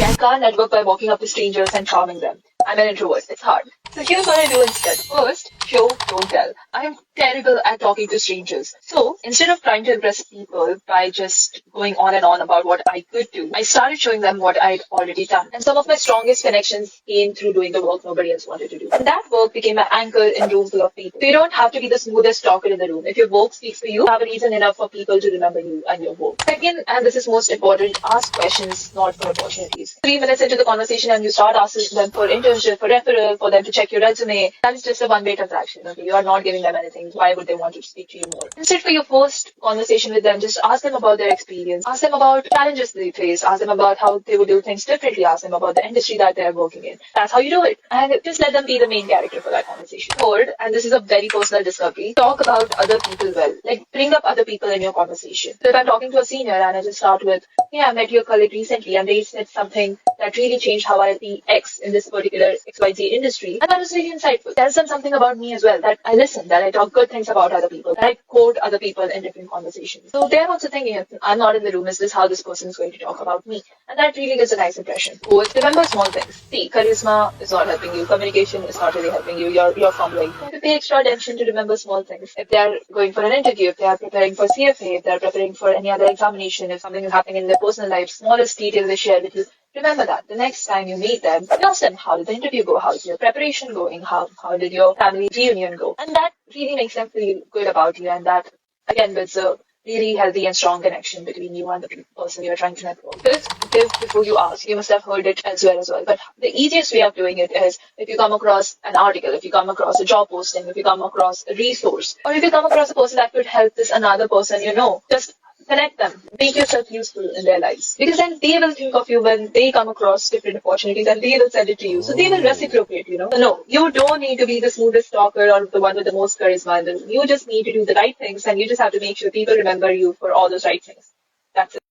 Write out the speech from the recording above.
I can't network by walking up to strangers and charming them. I'm an introvert. It's hard. So here's what I do instead. First, show, don't tell. I'm terrible at talking to strangers. So instead of trying to impress people by just going on and on about what I could do, I started showing them what I'd already done. And some of my strongest connections came through doing the work nobody else wanted to do. And that work became my anchor in rooms full of people. So you don't have to be the smoothest talker in the room. If your work speaks for you, you have a reason enough for people to remember you and your work. Second, and this is most important, ask questions, not for opportunities. 3 minutes into the conversation and you start asking them for internship, for referral, for them to check your resume, that is just a one-way transaction. Okay, you are not giving them anything. Why would they want to speak to you more? Instead, for your first conversation with them, just ask them about their experience. Ask them about challenges they face. Ask them about how they would do things differently. Ask them about the industry that they're working in. That's how you do it. And just let them be the main character for that conversation. Third, and this is a very personal discovery, talk about other people well. Like, bring up other people in your conversation. So if I'm talking to a senior and I just start with, hey, I met your colleague recently and they said something that really changed how I see X in this particular XYZ industry, and that was really insightful. Tells them something about me as well, that I listen, that I talk good things about other people, that I quote other people in different conversations. So they're also thinking, if I'm not in the room, is this how this person is going to talk about me? And that really gives a nice impression. Fourth, remember small things. See, charisma is not helping you. Communication is not really helping you. You're fumbling. You have to pay extra attention to remember small things. If they're going for an interview, if they are preparing for CFA, if they're preparing for any other examination, if something is happening in their personal life, smallest details they share with you, remember that. The next time you meet them, ask them, how did the interview go? How's your preparation going? How did your family reunion go? And that really makes them feel good about you, and that, again, builds a really healthy and strong connection between you and the person you're trying to network. Fifth, give before you ask. You must have heard it elsewhere as well. But the easiest way of doing it is if you come across an article, if you come across a job posting, if you come across a resource, or if you come across a person that could help this another person you know, just connect them, make yourself useful in their lives. Because then they will think of you when they come across different opportunities and they will send it to you. So they will reciprocate. So no, you don't need to be the smoothest talker or the one with the most charisma in the room. You just need to do the right things and you just have to make sure people remember you for all those right things. That's it.